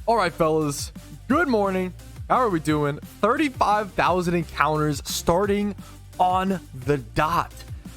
All right, fellas, good morning. How are we doing? 35,000 encounters starting on the dot.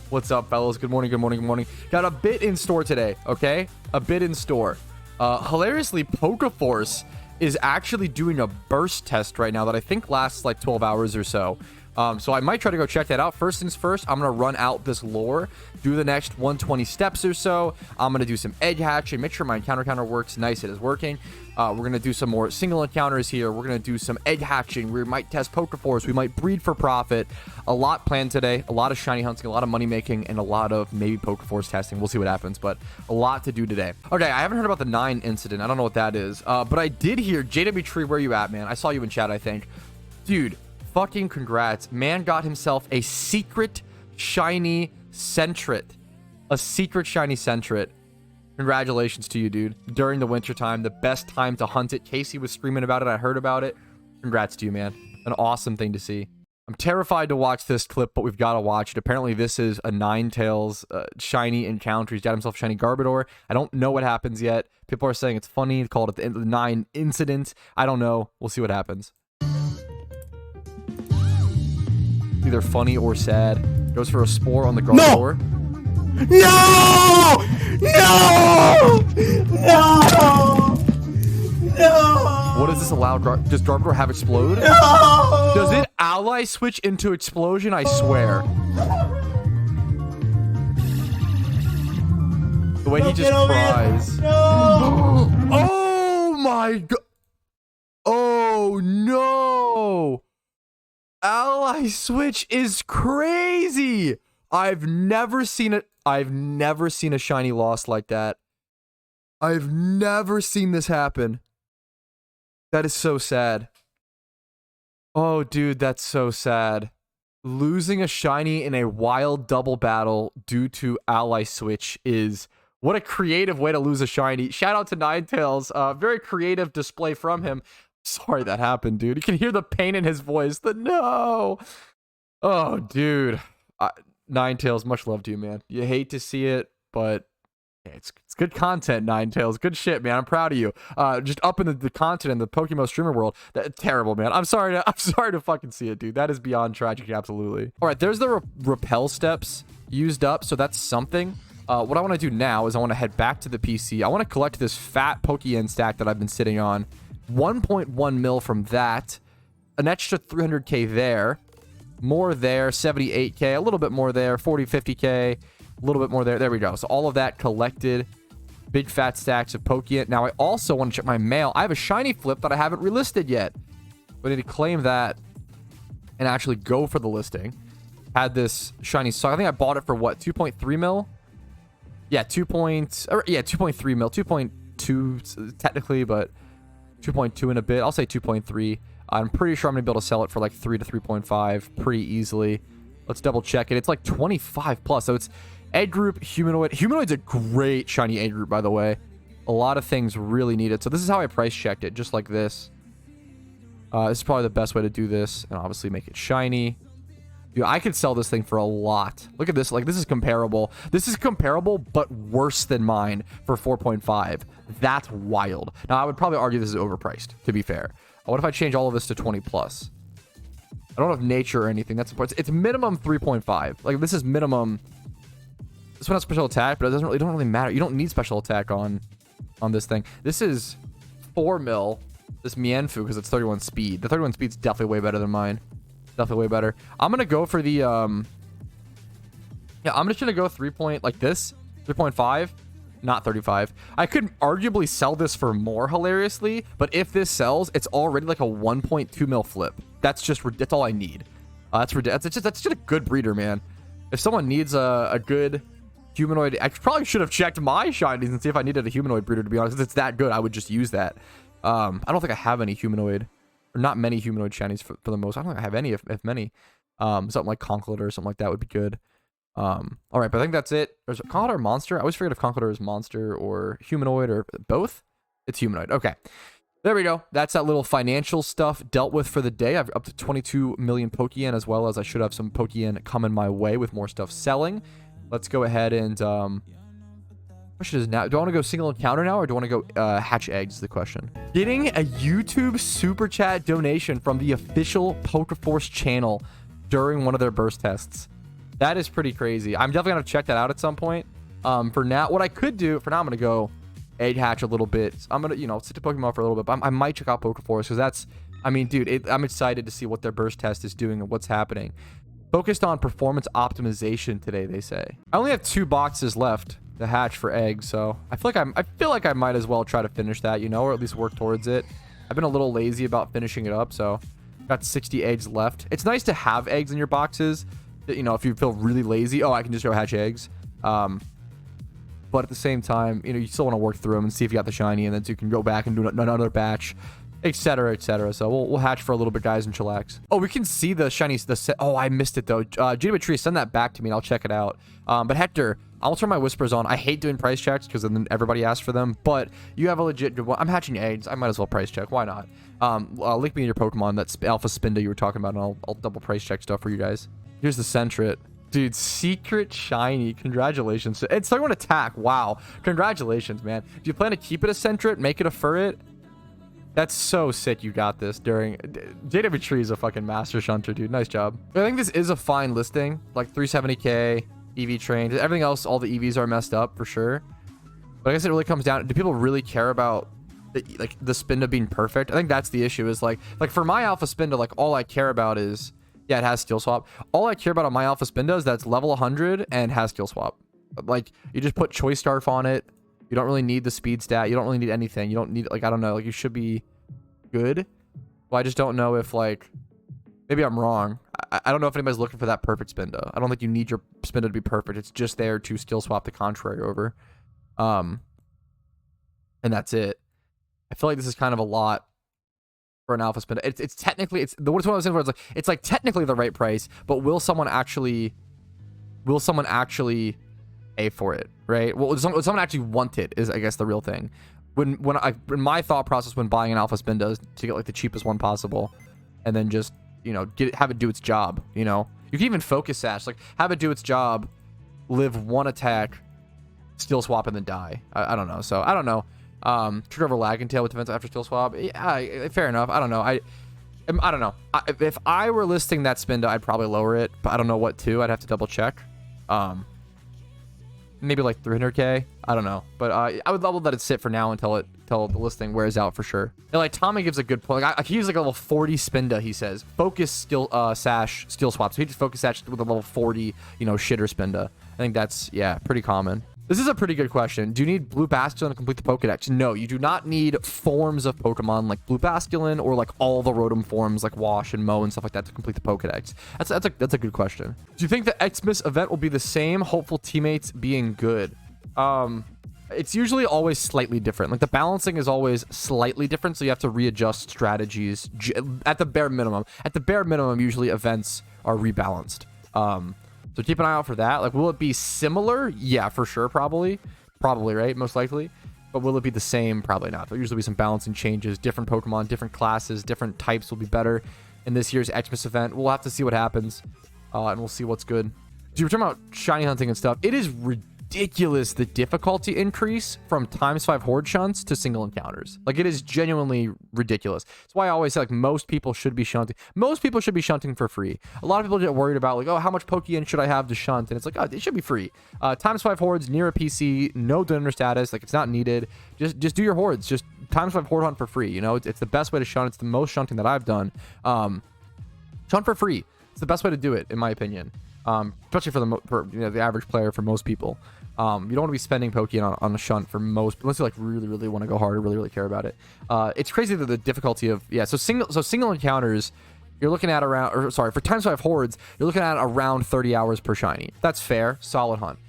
What's up, fellas? Good morning, good morning, good morning. Got a bit in store today, okay? A bit in store. Hilariously, Pokeforce is actually doing a burst test right now that I think lasts like 12 hours or so. So I might try to go check that out. First things first, I'm going to run out this lore, do the next 120 steps or so. I'm going to do some egg hatching, make sure my encounter counter works. Nice, it is working. We're going to do some more single encounters here. We're going to do some egg hatching. We might test Pokeforce. We might breed for profit. A lot planned today. A lot of shiny hunting, a lot of money making, and a lot of maybe Pokeforce testing. We'll see what happens, but a lot to do today. Okay, I haven't heard about the 9 incident. I don't know what that is, but I did hear JWTree, where you at, man? I saw you in chat, I think. Dude, fucking congrats. Man got himself a secret shiny Sentret. A secret shiny Sentret. Congratulations to you, dude. During the winter time, the best time to hunt it. Casey was screaming about it. I heard about it. Congrats to you, man. An awesome thing to see. I'm terrified to watch this clip, but we've got to watch it. Apparently, this is a Ninnetales shiny encounter. He's got himself shiny Garbodor. I don't know what happens yet. People are saying it's funny. Called it the 9 incident. I don't know. We'll see what happens. Either funny or sad. Goes for a spore on the Garbodor. No! No! No! No! What does this allow? Does Garbodor have explode? No! Does it ally switch into explosion? I swear. The way he just cries. No! Oh my god. Oh no. Ally switch is crazy. I've never seen it. I've never seen a shiny loss like that. I've never seen this happen. That is so sad. Oh, dude, that's so sad. Losing a shiny in a wild double battle due to ally switch is... What a creative way to lose a shiny. Shout out to Ninnetales. Very creative display from him. Sorry that happened, dude. You can hear the pain in his voice. The no. Oh, dude. Ninnetales, much love to you, man. You hate to see it, but it's good content, Ninnetales. Good shit, man. I'm proud of you. Just up in the content in the PokeMMO streamer world. Terrible, man. I'm sorry to fucking see it, dude. That is beyond tragic, absolutely. All right, there's the repel steps used up, so that's something. What I want to do now is I want to head back to the PC. I want to collect this fat Pokeyen stack that I've been sitting on. 1.1 mil from that. An extra 300k there. More there, 78k, a little bit more there, 40, 50k, a little bit more there. There we go. So all of that collected. Big fat stacks of Pokeyen. Now I also want to check my mail. I have a shiny flip that I haven't relisted yet. I need to claim that and actually go for the listing. Had this shiny sock. I think I bought it for what? 2.3 mil? Yeah, 2.3 mil. 2.2 technically, but 2.2 in a bit. I'll say 2.3. I'm pretty sure I'm going to be able to sell it for like 3 to 3.5 pretty easily. Let's double check it. It's like 25 plus. So it's egg group, humanoid. Humanoid's a great shiny egg group, by the way. A lot of things really need it. So this is how I price checked it, just like this. This is probably the best way to do this. And obviously make it shiny. Dude, I could sell this thing for a lot. Look at this. Like, this is comparable. This is comparable, but worse than mine for 4.5. That's wild. Now, I would probably argue this is overpriced, to be fair. What if I change all of this to 20 plus? I don't have nature or anything. That's important. It's minimum 3.5. Like, this is minimum. This one has special attack, but it don't really matter. You don't need special attack on this thing. This is 4 mil. This Mienfoo, because it's 31 speed. The 31 speed's definitely way better than mine. Definitely way better. I'm gonna go for the yeah, I'm just gonna go 3.5, not 35. I could arguably sell this for more, hilariously, but if this sells, it's already like a 1.2 mil flip. That's all I need. That's just a good breeder, man. If someone needs a good humanoid, I probably should have checked my shinies and see if I needed a humanoid breeder, to be honest. If it's that good, I would just use that. I don't think I have any humanoid. Or not many humanoid shinies for the most. I don't think I have any, if many. Something like Conkeldurr or something like that would be good. All right, but I think that's it. There's a Conkeldurr monster. I always forget if Conkeldurr is monster or humanoid or both. It's humanoid. Okay. There we go. That's that little financial stuff dealt with for the day. I've up to 22 million Pokeyen, as well as I should have some Pokeyen coming my way with more stuff selling. Let's go ahead and Question is now, do I want to go single encounter now, or do I want to go hatch eggs is the question. Getting a YouTube super chat donation from the official PokeForce channel during one of their burst tests. That is pretty crazy. I'm definitely going to check that out at some point. For now, what I could do, for now, I'm going to go egg hatch a little bit. I'm going to, you know, sit to Pokemon for a little bit, but I might check out PokeForce because that's, I mean, dude, I'm excited to see what their burst test is doing and what's happening. Focused on performance optimization today, they say. I only have 2 boxes left to hatch for eggs, so I feel like I might as well try to finish that, you know, or at least work towards it. I've been a little lazy about finishing it up, so got 60 eggs left. It's nice to have eggs in your boxes, you know, if you feel really lazy. Oh, I can just go hatch eggs. But at the same time, you know, you still want to work through them and see if you got the shiny, and then you can go back and do another batch, etc., etc. So we'll hatch for a little bit, guys, and chillax. Oh, we can see the shinies. Oh, I missed it though. JWTree, send that back to me and I'll check it out. But Hector, I'll turn my whispers on. I hate doing price checks because then everybody asks for them, but you have a legit good one. I'm hatching eggs. I might as well price check. Why not? Link me in your Pokemon. That's Alpha Spinda you were talking about, and I'll double price check stuff for you guys. Here's the Sentret. Dude, secret shiny. Congratulations. It's 31 attack. Wow. Congratulations, man. Do you plan to keep it a Sentret? Make it a Furret? That's so sick you got this during... JWTree is a fucking master shunter, dude. Nice job. I think this is a fine listing. Like 370k, EV trained. Everything else, all the EVs are messed up for sure. But I guess it really comes down... Do people really care about the Spinda being perfect? I think that's the issue is like for my Alpha Spinda, like all I care about is... Yeah, it has Steel Swap. All I care about on my Alpha Spinda is that's level 100 and has Steel Swap. Like, you just put Choice Scarf on it. You don't really need the speed stat. You don't really need anything. You don't need, like, I don't know. Like, you should be good. Well, I just don't know if, like, maybe I'm wrong. I don't know if anybody's looking for that perfect Spinda. I don't think you need your Spinda to be perfect. It's just there to Steel Swap the contrary over. And that's it. I feel like this is kind of a lot for an Alpha Spinda. It's technically, it's one of those things where it's like technically the right price, but will someone actually pay for it, right? Will someone actually want it is, I guess, the real thing. When my thought process when buying an Alpha Spinda is to get like the cheapest one possible, and then just, you know, have it do its job. You know, you can even focus sash, like have it do its job, live 1 attack, Steel Swap, and then die. I don't know. So I don't know. Trigger over Lag and Tail with defense after Steel Swap. Yeah, fair enough. I don't know. I don't know. If I were listing that Spinda, I'd probably lower it, but I don't know what to. I'd have to double check. Maybe like 300k. I don't know, but I would let it sit for now until the listing wears out for sure. And like Tommy gives a good point. Like, he uses like a level 40 Spinda. He says focus sash Steel Swap. So he just focus sash with a level 40, you know, shitter Spinda. I think that's, yeah, pretty common. This is a pretty good question. Do you need Blue Basculin to complete the Pokedex? No, you do not need forms of Pokemon like Blue Basculin or like all the Rotom forms like Wash and Mow and stuff like that to complete the Pokedex. That's a good question. Do you think the Xmas event will be the same? Hopeful teammates being good. It's usually always slightly different. Like the balancing is always slightly different, so you have to readjust strategies at the bare minimum. At the bare minimum, usually events are rebalanced. So keep an eye out for that. Like, will it be similar? Yeah, for sure, probably, right? Most likely. But will it be the same? Probably not. There'll usually be some balancing changes. Different Pokemon, different classes, different types will be better in this year's Xmas event. We'll have to see what happens, and we'll see what's good. So you're talking about shiny hunting and stuff. It is ridiculous, the difficulty increase from ×5 horde shunts to single encounters. Like, it is genuinely ridiculous. That's why I always say, like, most people should be shunting. Most people should be shunting for free. A lot of people get worried about, like, oh, how much Pokeyen should I have to shunt? And it's like, oh, it should be free. ×5 hordes near a PC, no donor status. Like, it's not needed. Just do your hordes. Just ×5 horde hunt for free. You know, it's the best way to shunt. It's the most shunting that I've done. Shunt for free. It's the best way to do it, in my opinion. Especially for you know, the average player, for most people. You don't want to be spending Pokeyen on a shunt for most, unless you like really want to go hard or really care about it. It's crazy that the difficulty of, yeah, so single encounters, you're looking at around, or sorry, for ×5 hordes, you're looking at around 30 hours per shiny. That's fair, solid hunt.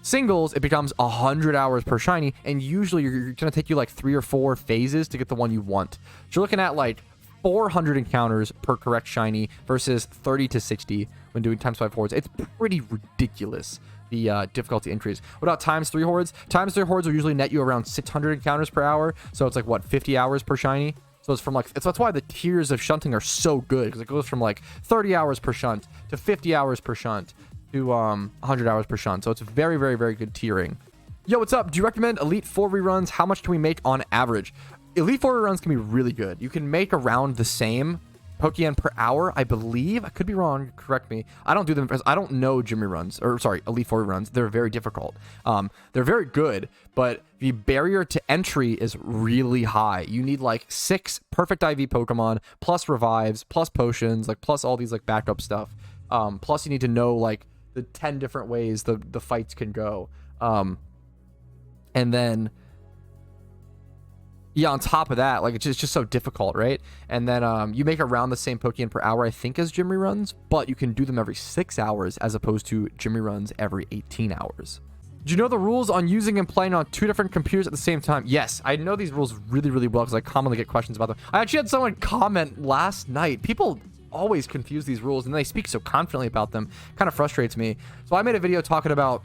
Singles, it becomes 100 hours per shiny, and usually you're gonna take you like 3 or 4 phases to get the one you want. So you're looking at like 400 encounters per correct shiny versus 30 to 60 when doing ×5 hordes. It's pretty ridiculous, the difficulty increase. What about ×3 hordes? ×3 hordes will usually net you around 600 encounters per hour, so it's like what, 50 hours per shiny? So it's from like, that's why the tiers of shunting are so good, because it goes from like 30 hours per shunt to 50 hours per shunt to 100 hours per shunt. So it's very good tiering. Yo, what's up? Do you recommend Elite 4 reruns? How much can we make on average? Elite 4 reruns can be really good. You can make around the same Pokeyen per hour, I believe. I could be wrong. Correct me. I don't do them because I don't know gym reruns, or sorry, Elite 4 reruns. They're very difficult. They're very good, but the barrier to entry is really high. You need like 6 perfect IV Pokemon, plus revives, plus potions, like plus all these like backup stuff. Plus you need to know like the 10 different ways the fights can go. And then, yeah, on top of that, like it's just so difficult, right? And then you make around the same Pokeyen per hour, I think, as gym reruns, but you can do them every 6 hours as opposed to gym reruns every 18 hours. Do you know the rules on using and playing on 2 different computers at the same time? Yes, I know these rules really, really well because I commonly get questions about them. I actually had someone comment last night. People always confuse these rules and they speak so confidently about them. Kind of frustrates me. So I made a video talking about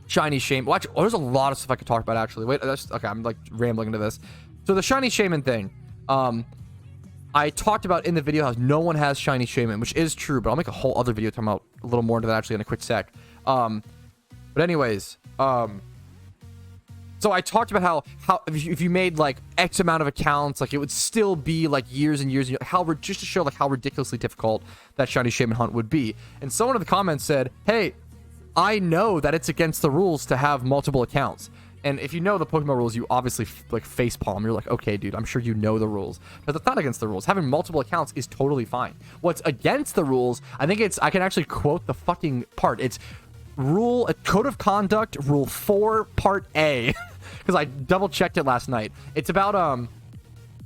Shiny Shame. Well, actually, there's a lot of stuff I could talk about, actually. Wait, okay, I'm like rambling into this. So the Shiny Shaman thing, I talked about in the video how no one has Shiny Shaman, which is true, but I'll make a whole other video talking about a little more into that actually in a quick sec. But anyways, so I talked about how if you made like X amount of accounts, like it would still be like years and years, just to show like how ridiculously difficult that Shiny Shaman hunt would be. And someone in the comments said, hey, I know that it's against the rules to have multiple accounts. And if you know the PokeMMO rules, you obviously like facepalm. You're like, okay, dude, I'm sure you know the rules. But that's not against the rules. Having multiple accounts is totally fine. What's against the rules, I can actually quote the fucking part. It's Code of Conduct, Rule 4, Part A. Because I double checked it last night. It's about,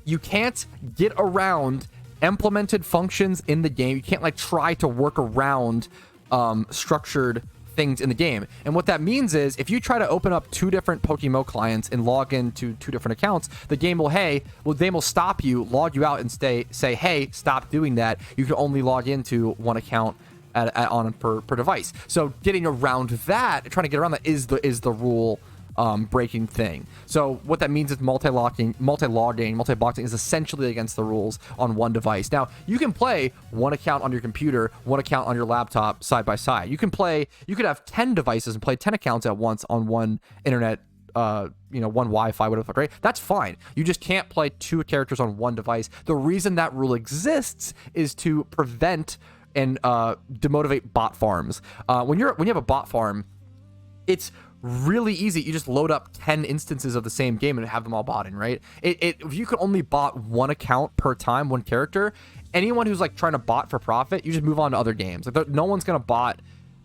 you can't get around implemented functions in the game. You can't like try to work around structured things in the game. And what that means is if you try to open up 2 different PokeMMO clients and log into 2 different accounts, the game will stop you, log you out, and say, hey, stop doing that. You can only log into 1 account per device. So getting around that, trying to get around that is the rule breaking thing. So what that means is multi-logging, multi-boxing is essentially against the rules on 1 device. Now, you can play 1 account on your computer, 1 account on your laptop side by side. You could have 10 devices and play 10 accounts at once on 1 internet, 1 Wi-Fi, whatever, right? That's fine. You just can't play 2 characters on 1 device. The reason that rule exists is to prevent and demotivate bot farms. When you have a bot farm, it's really easy. You just load up 10 instances of the same game and have them all botting, right? If you could only bot 1 account per time, 1 character, anyone who's like trying to bot for profit, you just move on to other games. Like no one's gonna bot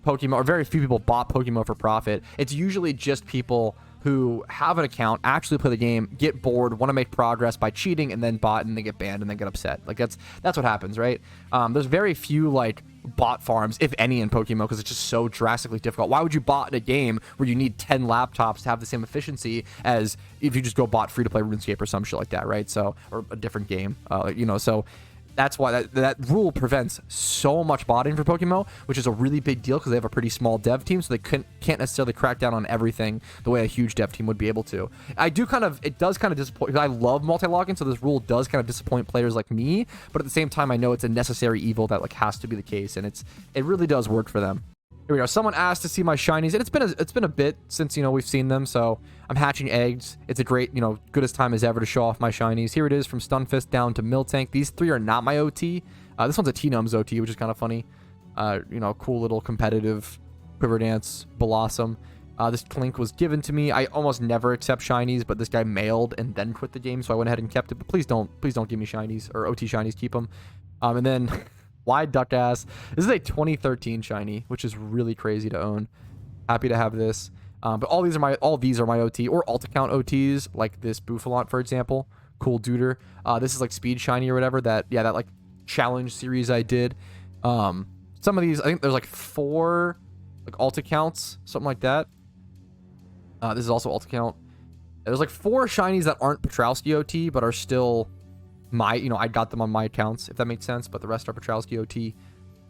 PokeMMO, or very few people bot PokeMMO for profit. It's usually just people who have an account, actually play the game, get bored, want to make progress by cheating, and then bot, and they get banned, and then get upset. Like that's what happens, right? There's very few like bot farms, if any, in PokeMMO because it's just so drastically difficult. Why would you bot in a game where you need 10 laptops to have the same efficiency as if you just go bot free to play RuneScape or some shit like that, right? So, or a different game, so that's why that rule prevents so much botting for PokeMMO, which is a really big deal because they have a pretty small dev team, so they can't necessarily crack down on everything the way a huge dev team would be able to. It does kind of disappoint, because I love multi-logging, so this rule does kind of disappoint players like me, but at the same time, I know it's a necessary evil that like has to be the case, and it really does work for them. Here we go. Someone asked to see my shinies, and it's been a bit since we've seen them, so I'm hatching eggs. It's a great, goodest time as ever to show off my shinies. Here it is, from Stunfisk down to Miltank. These 3 are not my OT. This one's a T-Nums OT, which is kind of funny. Cool little competitive Quiver Dance Blossom. This Clink was given to me. I almost never accept shinies, but this guy mailed and then quit the game, so I went ahead and kept it. But please don't give me shinies, or OT shinies. Keep them. And then wide duck ass. This is a 2013 shiny, which is really crazy to own. Happy to have this. But all these are my OT or alt account OTs, like this Bouffalant, for example. Cool duder. This is like Speed Shiny or whatever. That like challenge series I did. Some of these, I think there's like 4 like alt accounts, something like that. This is also alt account. There's like 4 shinies that aren't Patrouski OT, but are still my, I got them on my accounts, if that makes sense. But the rest are Patrouski OT.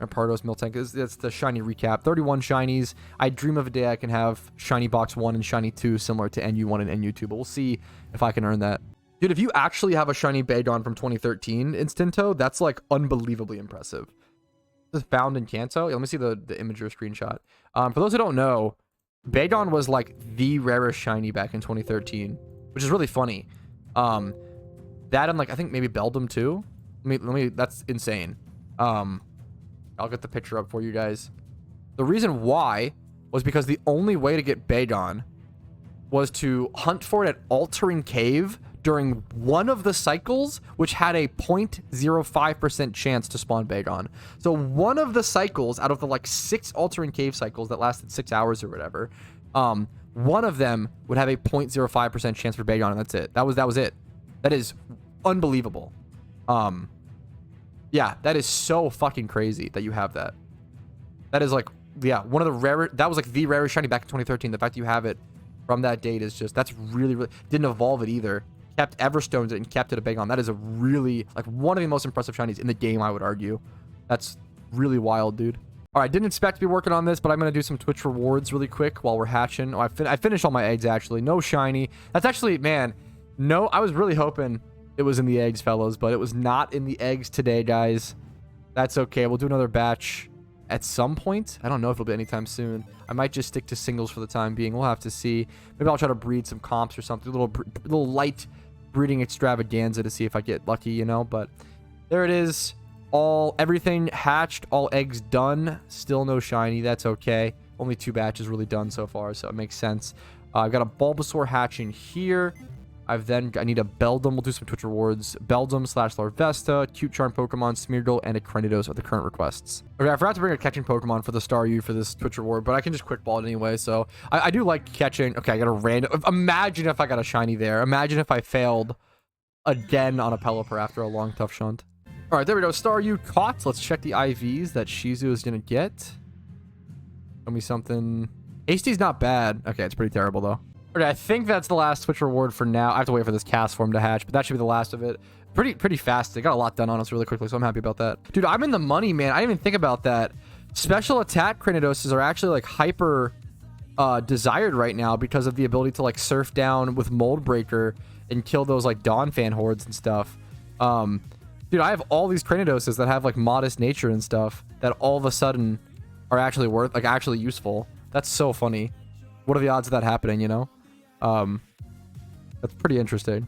Pardos, Miltank. That's the shiny recap. 31 shinies. I dream of a day I can have shiny box 1 and shiny 2 similar to NU1 and NU2, but we'll see if I can earn that. Dude, if you actually have a shiny Bagon from 2013 Instinto, that's like unbelievably impressive. This is found in Kanto. Let me see the imager screenshot. For those who don't know, Bagon was like the rarest shiny back in 2013, which is really funny. That and like I think maybe Beldum too. Let me that's insane. I'll get the picture up for you guys. The reason why was because the only way to get Bagon was to hunt for it at Altering Cave during one of the cycles, which had a 0.05% chance to spawn Bagon. So one of the cycles out of the like 6 Altering Cave cycles that lasted 6 hours or whatever, one of them would have a 0.05% chance for Bagon, and that's it. That was it. That is unbelievable. Yeah, that is so fucking crazy that you have that. That is like, yeah, one of the rare. That was like the rarest shiny back in 2013. The fact that you have it from that date is just, that's really, really, didn't evolve it either. Kept Everstones it and kept it a Bagon. That is a really, like, one of the most impressive shinies in the game, I would argue. That's really wild, dude. All right, didn't expect to be working on this, but I'm going to do some Twitch rewards really quick while we're hatching. Oh, I finished all my eggs, actually. No shiny. That's actually, man, no, I was really hoping it was in the eggs, fellas, but it was not in the eggs today, guys. That's okay. We'll do another batch at some point. I don't know if it'll be anytime soon. I might just stick to singles for the time being. We'll have to see. Maybe I'll try to breed some comps or something. A little light breeding extravaganza to see if I get lucky, you know. But there it is. Everything hatched. All eggs done. Still no shiny. That's okay. Only 2 batches really done so far, so it makes sense. I've got a Bulbasaur hatching here. I need a Beldum. We'll do some Twitch rewards. Beldum / Larvesta, Cute Charm Pokemon, Smeargle, and a Cranidos are the current requests. Okay, I forgot to bring a catching Pokemon for the Staryu for this Twitch reward, but I can just quick ball it anyway. So I do like catching. Okay, I got a random. Imagine if I got a shiny there. Imagine if I failed again on a Pelipper after a long, tough shunt. All right, there we go. Staryu caught. Let's check the IVs that Shizu is going to get. Show me something. HD's not bad. Okay, it's pretty terrible, though. Okay, I think that's the last Twitch reward for now. I have to wait for this cast form to hatch, but that should be the last of it. Pretty fast. They got a lot done on us really quickly, so I'm happy about that. Dude, I'm in the money, man. I didn't even think about that. Spc.atk Cranidos are actually like hyper desired right now because of the ability to like surf down with Mold Breaker and kill those like Dawn fan hordes and stuff. Dude, I have all these Cranidoses that have like modest nature and stuff that all of a sudden are actually actually useful. That's so funny. What are the odds of that happening, you know? That's pretty interesting.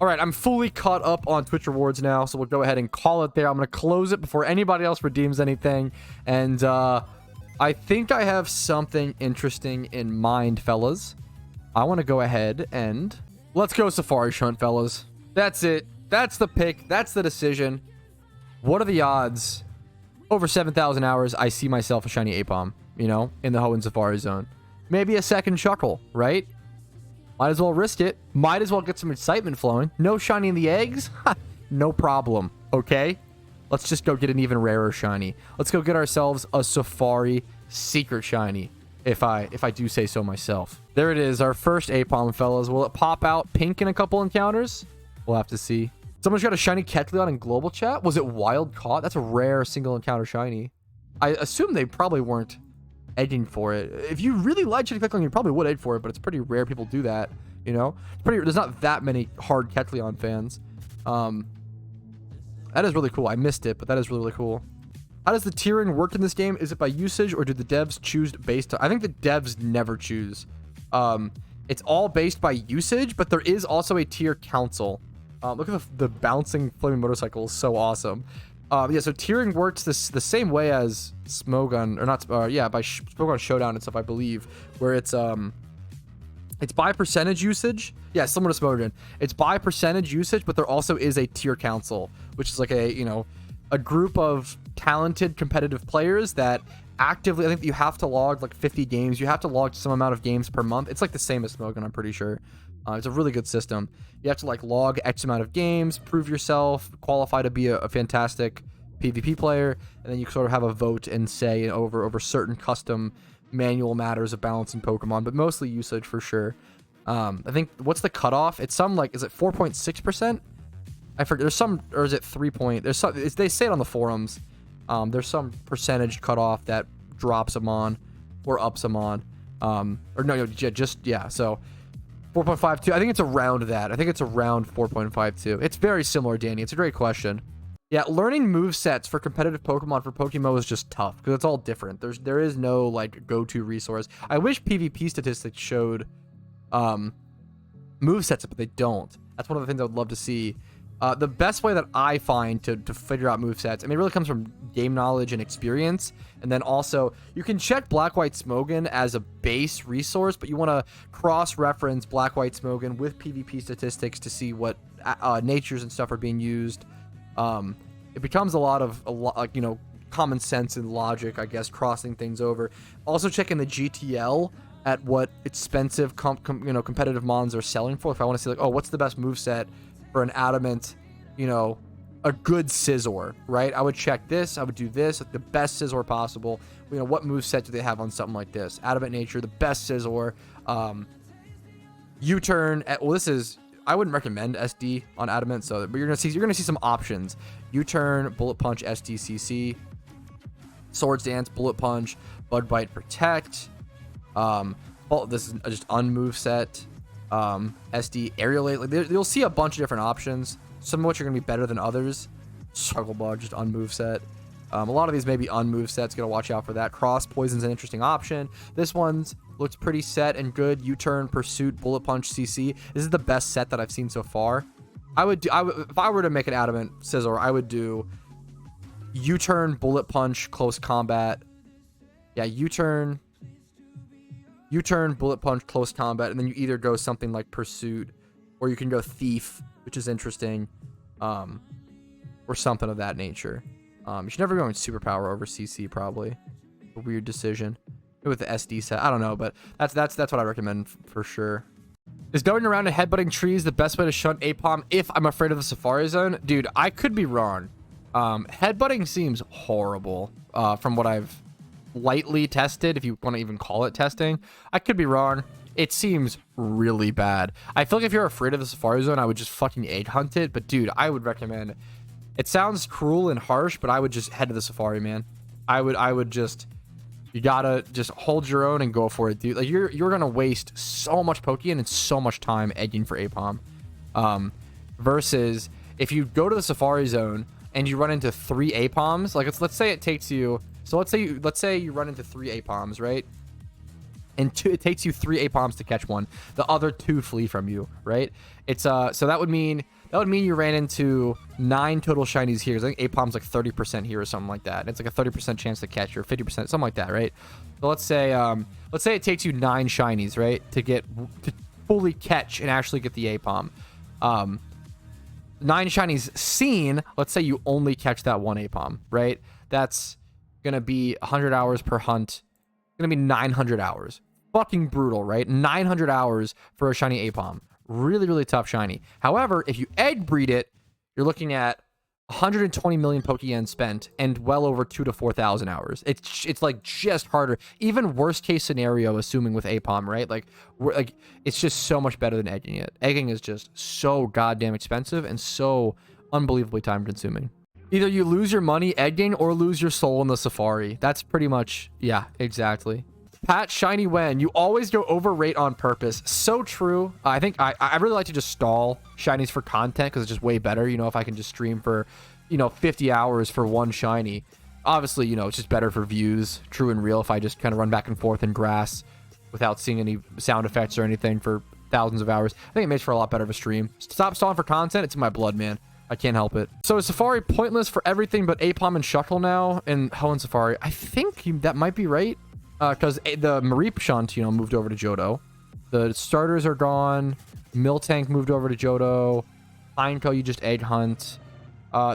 All right, I'm fully caught up on Twitch rewards now, so we'll go ahead and call it there. I'm going to close it before anybody else redeems anything. And I think I have something interesting in mind, fellas. I want to go ahead and let's go Safari Shunt, fellas. That's it. That's the pick. That's the decision. What are the odds? Over 7,000 hours, I see myself a shiny Apom, you know, in the Hoenn Safari Zone. Maybe a second Chuckle, right? Might as well risk it. Might as well get some excitement flowing. No shiny in the eggs? No problem. Okay? Let's just go get an even rarer shiny. Let's go get ourselves a Safari secret shiny. If I do say so myself. There it is. Our first Apom, fellas. Will it pop out pink in a couple encounters? We'll have to see. Someone's got a shiny Kecleon in global chat. Was it wild caught? That's a rare single encounter shiny. I assume they probably weren't edging for it. If you really like shiny Kecleon, you probably would edge for it, but it's pretty rare people do that, you know? There's not that many hard Kecleon fans. That is really cool. I missed it, but that is really, really cool. How does the tiering work in this game? Is it by usage, or do the devs choose based on... I think the devs never choose. It's all based by usage, but there is also a tier council. Look at the bouncing flaming motorcycle. Is so awesome. Yeah, so tiering works the same way as Smogon, or not, yeah, by Smogon Showdown and stuff, I believe, where it's by percentage usage. Yeah, similar to Smogon. It's by percentage usage, but there also is a tier council, which is like a, you know, a group of talented competitive players that actively, I think you have to log like 50 games. You have to log some amount of games per month. It's like the same as Smogon, I'm pretty sure. It's a really good system. You have to like log X amount of games, prove yourself, qualify to be a fantastic PvP player, and then you sort of have a vote and say over certain custom manual matters of balancing Pokemon, but mostly usage for sure. I think, what's the cutoff? It's some like, is it 4.6%? I forget. There's some, or is it 3 point? There's some. They say it on the forums. There's some percentage cutoff that drops them on or ups them on. Or no, just yeah. So 4.52. I think it's around that. I think it's around 4.52. It's very similar, Danny. It's a great question. Yeah, learning move sets for competitive Pokemon for PokeMMO is just tough because it's all different. There is no like go-to resource. I wish PvP statistics showed move sets, but they don't. That's one of the things I would love to see. The best way that I find to figure out move sets, I mean, it really comes from game knowledge and experience. And then also, you can check Black White Smogon as a base resource, but you want to cross-reference Black White Smogon with PvP statistics to see what natures and stuff are being used. It becomes a lot like, you know, common sense and logic, I guess, crossing things over. Also checking the GTL at what expensive competitive mons are selling for. If I want to see like, oh, what's the best move set for an adamant, you know, a good Scizor, right? I would check this. I would do this, like the best Scizor possible. You know, what move set do they have on something like this? Adamant nature, the best Scizor. U-turn. Well, this is. I wouldn't recommend SD on adamant, so but you're gonna see some options. U-turn, bullet punch, SDCC, Swords Dance, bullet punch, bug bite, protect. This is just unmove set. SD aerial aid. Like you'll see a bunch of different options. Some of which are gonna be better than others. Struggle bug, just unmove set. A lot of these may be unmove sets. Gotta watch out for that. Cross poison's an interesting option. This one's looks pretty set and good. U-turn, pursuit, bullet punch, CC. This is the best set that I've seen so far. If I were to make an adamant Scizor, I would do U-turn, bullet punch, close combat. Yeah, U-turn, bullet punch, close combat, and then you either go something like pursuit, or you can go thief, which is interesting, or something of that nature. You should never go in superpower over CC, probably. A weird decision with the SD set. I don't know, but that's what I recommend for sure. Is going around and headbutting trees the best way to shunt APOM if I'm afraid of the Safari Zone? Dude, I could be wrong. Headbutting seems horrible from what I've lightly tested, if you want to even call it testing. I could be wrong. It seems really bad. I feel like if you're afraid of the Safari Zone, I would just fucking egg hunt it. But dude, I would recommend. It sounds cruel and harsh, but I would just head to the Safari, man. I would just. You gotta just hold your own and go for it, dude. Like you're gonna waste so much Pokeyen and so much time egging for APOM. Versus if you go to the Safari Zone and you run into 3 APOMs, like let's say it takes you. So let's say you run into 3 APOMs, right? And it takes you 3 APOMs to catch one. The other 2 flee from you, right? It's so that would mean you ran into 9 total shinies here. I think APOM's like 30% here or something like that. It's like a 30% chance to catch or 50%, something like that, right? So let's say it takes you 9 shinies, right, to fully catch and actually get the APOM. 9 shinies seen. Let's say you only catch that 1 APOM, right? That's gonna be 100 hours per hunt. Gonna be 900 hours. Fucking brutal, right? 900 hours for a shiny APOM. Really, really tough shiny. However, if you egg breed it, you're looking at 120 million Pokeyen spent and well over 2,000 to 4,000 hours. It's like just harder. Even worst case scenario, assuming with APOM, right? Like it's just so much better than egging it. Egging is just so goddamn expensive and so unbelievably time consuming. Either you lose your money egging or lose your soul in the Safari. That's pretty much, yeah, exactly. Pat Shiny When, you always go overrate on purpose. So true. I think I really like to just stall shinies for content because it's just way better. You know, if I can just stream for, 50 hours for one shiny. Obviously, it's just better for views. True and real if I just kind of run back and forth in grass without seeing any sound effects or anything for thousands of hours. I think it makes for a lot better of a stream. Stop stalling for content. It's in my blood, man. I can't help it. So is Safari pointless for everything but APOM and Shuckle now in Hoenn Safari? I think that might be right. Because the Mareep Shunt, moved over to Johto. The starters are gone. Miltank moved over to Johto. Pineco, you just egg hunt.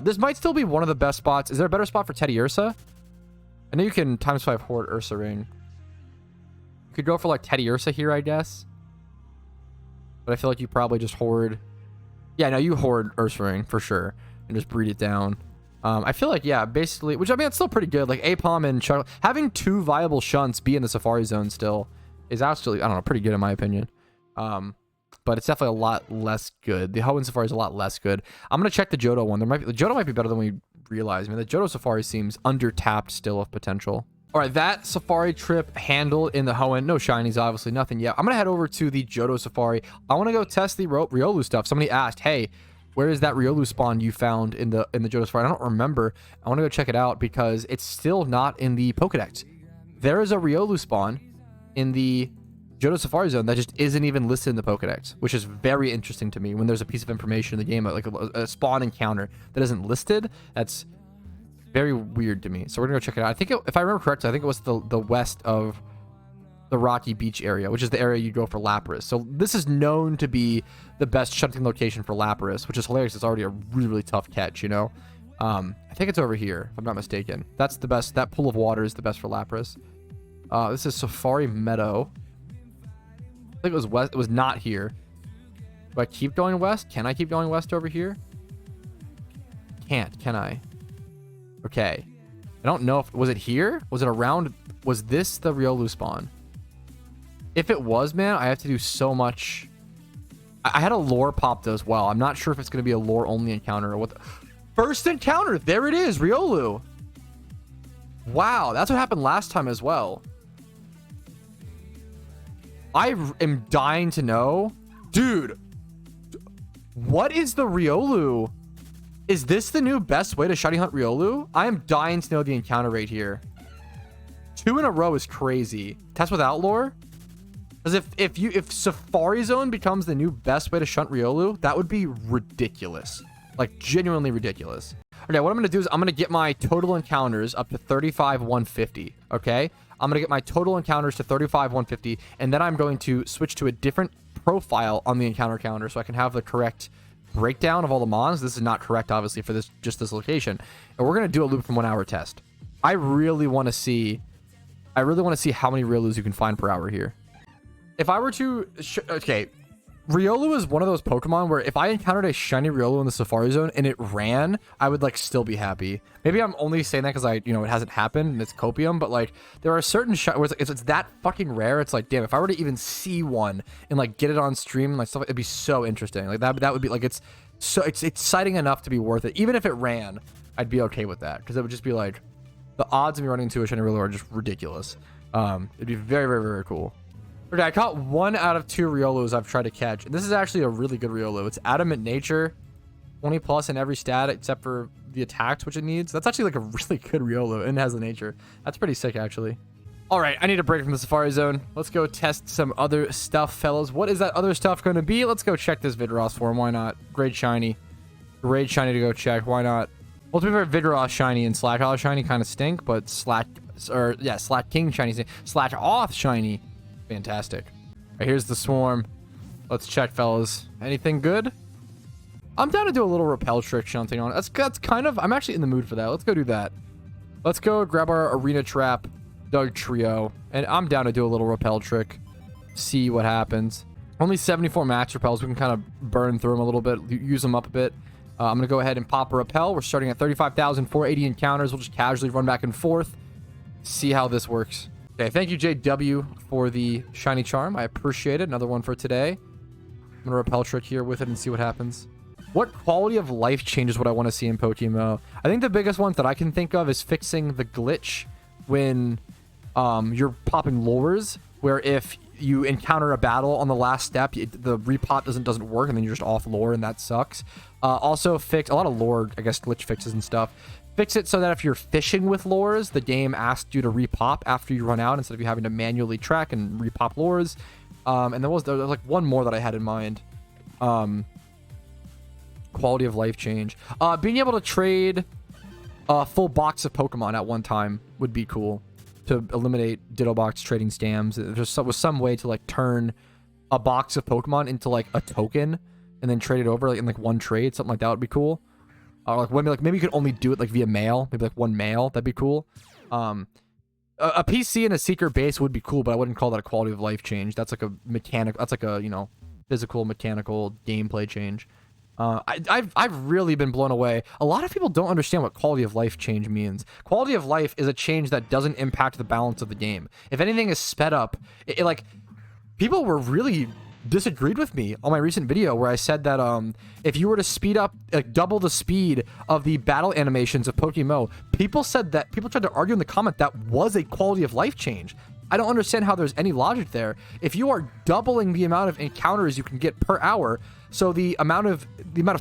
This might still be one of the best spots. Is there a better spot for Teddy Ursa? I know you can ×5 hoard Ursa Ring. You could go for like Teddy Ursa here, I guess. But I feel like you probably just hoard. Yeah, no, you hoard Ursa Ring for sure. And just breed it down. I feel like, yeah, basically, which I mean, it's still pretty good. Like APOM and Chuckle, having 2 viable shunts be in the Safari Zone still is actually, I don't know, pretty good in my opinion. But it's definitely a lot less good. The Hoenn Safari is a lot less good. I'm gonna check the Johto one. The Johto might be better than we realize. I mean, the Johto Safari seems undertapped still of potential. All right, that Safari trip handled in the Hoenn. No shinies, obviously, nothing yet. I'm gonna head over to the Johto Safari. I want to go test the Riolu stuff. Somebody asked, hey, Where is that Riolu spawn you found in the Johto Safari? I don't remember. I want to go check it out because it's still not in the Pokedex. There is a Riolu spawn in the Johto Safari Zone that just isn't even listed in the Pokedex, which is very interesting to me when there's a piece of information in the game, like a spawn encounter that isn't listed. That's very weird to me. So we're gonna go check it out. I think if I remember correctly, I think it was the west of the Rocky Beach area, which is the area you go for Lapras. So this is known to be the best shunting location for Lapras, which is hilarious. It's already a really, really tough catch, you know? I think it's over here, if I'm not mistaken. That's the best. That pool of water is the best for Lapras. This is Safari Meadow. I think it was west. It was not here. Do I keep going west? Can I keep going west over here? Can't, can I? Okay. I don't know if... Was it here? Was it around... Was this the Riolu spawn? If it was, man, I have to do so much. I had a lore pop as well. I'm not sure if it's going to be a lore only encounter or what. First encounter. There it is. Riolu. Wow. That's what happened last time as well. I am dying to know. Dude. What is the Riolu? Is this the new best way to shiny hunt Riolu? I am dying to know the encounter rate here. 2 in a row is crazy. Test without lore? Because if Safari Zone becomes the new best way to shunt Riolu, that would be ridiculous. Like, genuinely ridiculous. Okay, what I'm going to do is I'm going to get my total encounters up to 35,150, okay? I'm going to get my total encounters to 35,150, and then I'm going to switch to a different profile on the encounter counter so I can have the correct breakdown of all the mons. This is not correct, obviously, for just this location. And we're going to do a loop from 1 hour test. I really want to see how many Riolus you can find per hour here. If I were to... okay. Riolu is one of those Pokemon where if I encountered a shiny Riolu in the Safari Zone and it ran, I would, like, still be happy. Maybe I'm only saying that because it hasn't happened and it's copium, but, like, there are certain where it's that fucking rare. It's like, damn, if I were to even see one and, like, get it on stream and, like, stuff, it'd be so interesting. Like, that would be, like, it's exciting enough to be worth it. Even if it ran, I'd be okay with that because it would just be, like, the odds of me running into a shiny Riolu are just ridiculous. It'd be very, very, very cool. Okay, I caught 1 out of 2 Riolus I've tried to catch. This is actually a really good Riolu. It's adamant nature, 20 plus in every stat except for the attacks which it needs. That's actually like a really good Riolu and has the nature. That's pretty sick, actually. All right, I need a break from the Safari Zone. Let's go test some other stuff, fellas. What is that other stuff going to be? Let's go check this Vidross form. Why not? Great shiny. Great shiny to go check. Why not? Well, to be fair, Vidross shiny and Slack Off shiny kind of stink, but Slack King shiny, Slack Off shiny. Fantastic. All right, here's the swarm. Let's check, fellas. Anything good? I'm down to do a little repel trick shunting on it. That's kind of... I'm actually in the mood for that. Let's go do that. Let's go grab our arena trap Doug trio. And I'm down to do a little repel trick. See what happens. Only 74 max repels. We can kind of burn through them a little bit. Use them up a bit. I'm going to go ahead and pop a repel. We're starting at 35,480 encounters. We'll just casually run back and forth. See how this works. Okay, thank you, JW, for the shiny charm. I appreciate it. Another one for today. I'm going to repel trick here with it and see what happens. What quality of life changes would I want to see in PokeMMO? I think the biggest ones that I can think of is fixing the glitch when you're popping lures, where if you encounter a battle on the last step, the repop doesn't work, and then you're just off lore, and that sucks. Also, fix a lot of lore, I guess, glitch fixes and stuff. Fix it so that if you're fishing with lures, the game asks you to repop after you run out instead of you having to manually track and repop lures. And there was like one more that I had in mind. Quality of life change. Being able to trade a full box of Pokemon at one time would be cool to eliminate Ditto Box trading scams. If there was some way to like turn a box of Pokemon into like a token and then trade it over like in like one trade, something like that would be cool. Or like maybe you could only do it like via mail, maybe like one mail. That'd be cool. A PC and a secret base would be cool, but I wouldn't call that a quality of life change. That's like a mechanic. That's like a physical mechanical gameplay change. I've really been blown away. A lot of people don't understand what quality of life change means. Quality of life is a change that doesn't impact the balance of the game. If anything is sped up, like people were really disagreed with me on my recent video where I said that if you were to speed up double the speed of the battle animations of PokeMMO, people tried to argue in the comment that was a quality of life change. I don't understand how there's any logic there. If you are doubling the amount of encounters you can get per hour, So the amount of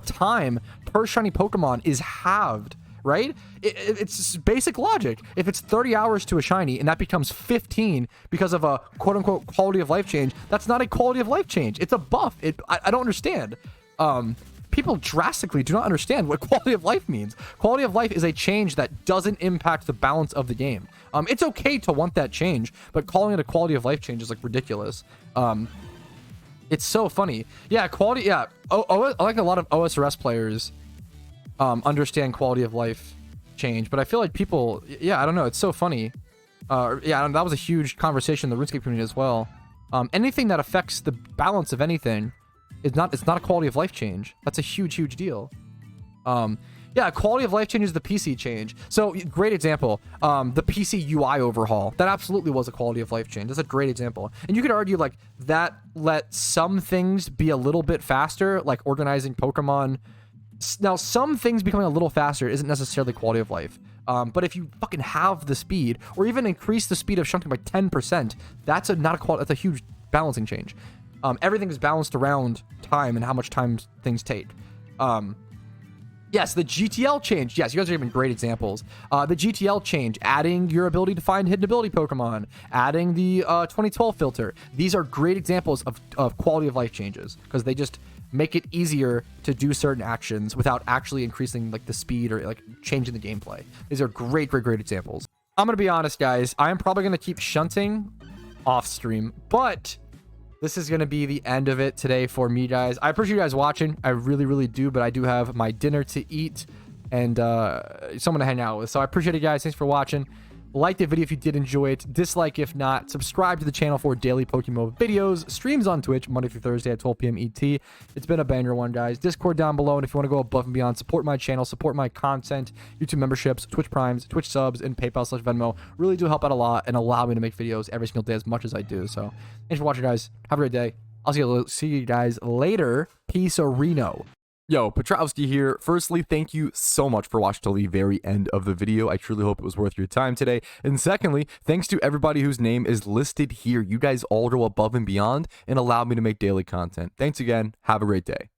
time per shiny Pokemon is halved, right? It's just basic logic. If it's 30 hours to a shiny and that becomes 15 because of a quote unquote quality of life change, that's not a quality of life change. It's a buff. I don't understand. People drastically do not understand what quality of life means. Quality of life is a change that doesn't impact the balance of the game. It's okay to want that change, but calling it a quality of life change is like ridiculous. It's so funny. Yeah, quality. Yeah, I like a lot of OSRS players understand quality of life change, but I feel like people, yeah, I don't know. It's so funny. Yeah, that was a huge conversation in the RuneScape community as well. Anything that affects the balance of anything, it's not a quality of life change. That's a huge deal. Yeah, quality of life change is the PC change. So great example, the PC UI overhaul. That absolutely was a quality of life change. That's a great example. And you could argue like that let some things be a little bit faster, like organizing Pokemon. Now, some things becoming a little faster isn't necessarily quality of life. But if you fucking have the speed, or even increase the speed of shunting by 10%, that's a huge balancing change. Everything is balanced around time and how much time things take. Yes, the GTL change. Yes, you guys are giving great examples. The GTL change, adding your ability to find hidden ability Pokemon, adding the 2012 filter. These are great examples of quality of life changes because they just make it easier to do certain actions without actually increasing like the speed or like changing the gameplay. These are great examples. I'm gonna be honest, guys. I am probably gonna keep shunting off stream, but this is going to be the end of it today for me, guys. I appreciate you guys watching. I really do, but I do have my dinner to eat and someone to hang out with. So I appreciate it, guys. Thanks for watching. Like the video if you did enjoy it. Dislike if not. Subscribe to the channel for daily PokeMMO videos. Streams on Twitch Monday through Thursday at 12 p.m. ET. It's been a banger one, guys. Discord down below, and if you want to go above and beyond, support my channel, support my content, YouTube memberships, Twitch Primes, Twitch subs, and PayPal/Venmo really do help out a lot and allow me to make videos every single day as much as I do. So thanks for watching, guys. Have a great day. I'll see you guys later. Peace, Reno. Yo, Patrouski here. Firstly, thank you so much for watching till the very end of the video. I truly hope it was worth your time today. And secondly, thanks to everybody whose name is listed here. You guys all go above and beyond and allow me to make daily content. Thanks again. Have a great day.